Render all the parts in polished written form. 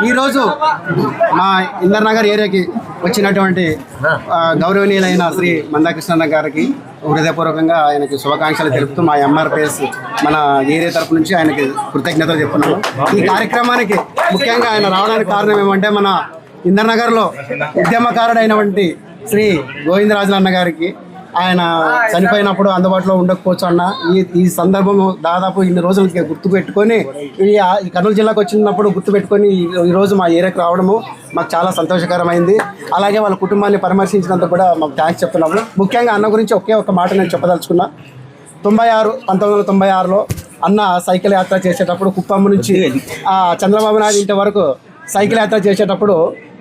ఈరోజు మా ఇందర్నగర్ ఏరియాకి వచ్చినటువంటి గౌరవనీయులైన శ్రీ మందాకృష్ణ గారికి హృదయపూర్వకంగా ఆయనకి శుభాకాంక్షలు తెలుపుతూ మా ఎంఆర్పిఎస్ మన ఏరియా తరపు నుంచి ఆయనకి కృతజ్ఞతలు చెప్తున్నాము. ఈ కార్యక్రమానికి ముఖ్యంగా ఆయన రావడానికి కారణం ఏమంటే మన ఇందర్నగర్లో ఉద్యమకారుడైనటువంటి శ్రీ గోవిందరాజులు అన్న గారికి ఆయన చనిపోయినప్పుడు అందుబాటులో ఉండకపోవచ్చు అన్న ఈ సందర్భం దాదాపు ఇన్ని రోజులకి గుర్తుపెట్టుకొని ఈ కర్నూలు జిల్లాకు వచ్చినప్పుడు గుర్తుపెట్టుకొని ఈరోజు మా ఏరియాకి రావడము మాకు చాలా సంతోషకరమైంది. అలాగే వాళ్ళ కుటుంబాన్ని పరామర్శించినందుకు కూడా మాకు థ్యాంక్స్ చెప్తున్నాము. ముఖ్యంగా అన్న గురించి ఒకే ఒక మాట నేను చెప్పదలుచుకున్నా. 1996లో అన్న సైకిల్ యాత్ర చేసేటప్పుడు కుప్పం నుంచి చంద్రబాబు నాయుడు ఇంటి వరకు సైకిల్ యాత్ర చేసేటప్పుడు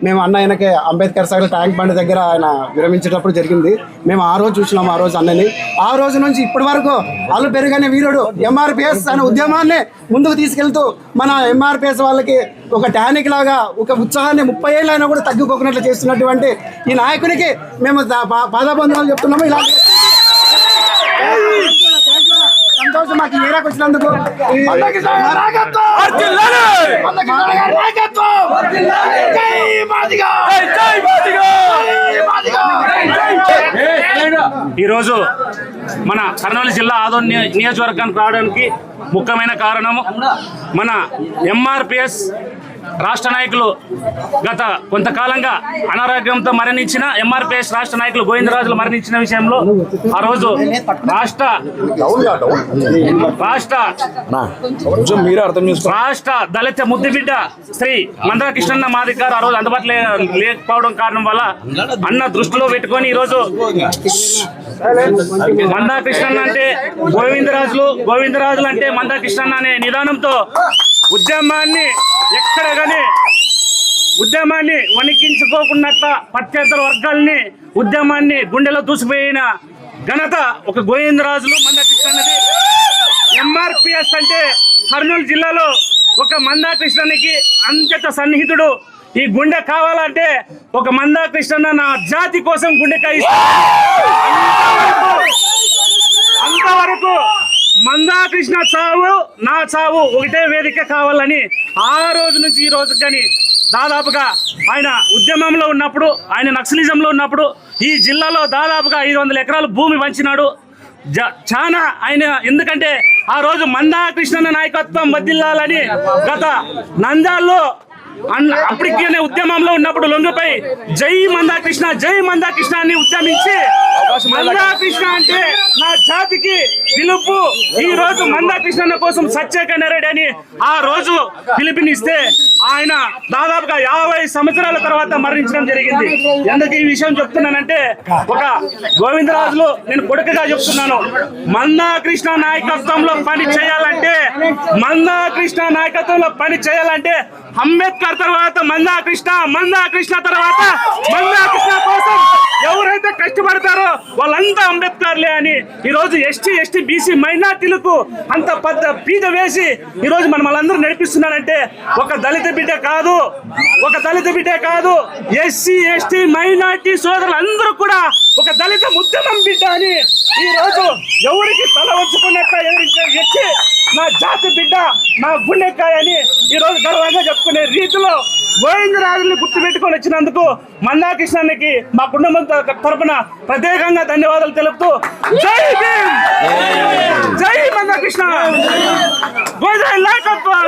మేము అన్న ఆయనకి అంబేద్కర్ సాగర్ ట్యాంక్ బండ్ దగ్గర ఆయన విరమించేటప్పుడు జరిగింది. మేము ఆ రోజు చూసినాము ఆ రోజు అన్నని. ఆ రోజు నుంచి ఇప్పటి వరకు అల్లు పెరుగనే వీరుడు ఎంఆర్పిఎస్ అనే ఉద్యమాన్ని ముందుకు తీసుకెళ్తూ మన ఎంఆర్పిఎస్ వాళ్ళకి ఒక టానిక్ లాగా ఒక ఉత్సాహాన్ని 30 ఏళ్ళు అయినా కూడా తగ్గుకోకున్నట్లు చేస్తున్నటువంటి ఈ నాయకునికి మేము పాదాబంధనాలు చెప్తున్నాము. ఇలాంటి సంతోషం మాకు ఏరాకు వచ్చినందుకు. ఈరోజు మన కర్నూలు జిల్లా ఆదోని నియోజకవర్గానికి రావడానికి ముఖ్యమైన కారణము మన ఎంఆర్పిఎస్ రాష్ట్ర నాయకులు గత కొంతకాలంగా అనారోగ్యంతో మరణించిన ఎంఆర్పిఎస్ రాష్ట్ర నాయకులు గోవిందరాజులు మరణించిన విషయంలో ఆ రోజు రాష్ట్ర దళిత ముద్దుబిడ్డ శ్రీ మందాకృష్ణ మాదిక్ గారు ఆ రోజు అందుబాటులో లేకపోవడం కారణం వల్ల అన్న దృష్టిలో పెట్టుకొని ఈరోజు మందాకృష్ణ అంటే గోవిందరాజులు అంటే మందాకృష్ణ అనే నిదానంతో ఉద్యమాన్ని ఎక్కడ కానీ ఉద్యమాన్ని వణికించుకోకున్నట్ల పట్టేతర వర్గాల్ని ఉద్యమాన్ని గుండెలో దూసిపోయిన ఘనత ఒక గోవిందరాజులు మందాకృష్ణది. ఎంఆర్పిఎస్ అంటే కర్నూలు జిల్లాలో ఒక మందాకృష్ణనికి అంత్యత సన్నిహితుడు. ఈ గుండె కావాలంటే ఒక మందాకృష్ణ నా జాతి కోసం గుండెకాయ అంతవరకు మందాకృష్ణ చావు నా చావు ఒకటే వేదిక కావాలని ఆ రోజు నుంచి ఈ రోజు కానీ దాదాపుగా ఆయన ఉద్యమంలో ఉన్నప్పుడు, ఆయన నక్సలిజంలో ఉన్నప్పుడు ఈ జిల్లాలో దాదాపుగా 500 ఎకరాలు భూమి పంచినాడు. చాలా ఆయన ఎందుకంటే ఆ రోజు మందాకృష్ణ నాయకత్వం వర్ధిల్లాలని గత నంద్యాలలో అప్పటికే ఉద్యమంలో ఉన్నప్పుడు లొంగిపై జై మందాకృష్ణ అని ఉద్యమించి మందాకృష్ణ అంటే నా జాతికి పిలుపు. ఈ రోజు మందాకృష్ణ కోసం సత్యకన్నరెడ్డి అని ఆ రోజు పిలుపునిస్తే ఆయన దాదాపుగా 50 సంవత్సరాల తర్వాత మరణించడం జరిగింది. ఎందుకు ఈ విషయం చెప్తున్నానంటే ఒక గోవిందరాజులు నేను కొడుకుగా చెప్తున్నాను. మందాకృష్ణ నాయకత్వంలో పని చేయాలంటే అంబేద్కర్ తర్వాత మందాకృష్ణ తర్వాత మందాకృష్ణ కోసం ఎవరైతే కష్టపడతారో వాళ్ళంతా అంబేద్కర్లే అని ఈరోజు ఎస్టీ బీసీ మైనార్టీలకు అంత పెద్ద పీట వేసి ఈరోజు మనం వాళ్ళందరూ నడిపిస్తున్నారంటే ఒక దళిత బిడ్డ కాదు ఎస్సీ ఎస్టీ మైనార్టీ సోదరులు అందరూ కూడా ఒక దళిత ఉద్యమం బిడ్డ అని ఈరోజు ఎవరికి తల వంచుకున్నట్టు ఎదిరించే వ్యక్తి నా జాతి బిడ్డ, నా గుండెకాయ అని ఈరోజు గర్వంగా చెప్పుకునే రీతిలో గోవిందరాజుల్ని గుర్తుపెట్టుకొని వచ్చినందుకు మందాకృష్ణకి మా కుటుంబం తరపున ప్రత్యేకంగా ధన్యవాదాలు తెలుపుతూ జై భీమ్, జై మందాకృష్ణ, గోవిందరాజుల నాయకత్వం.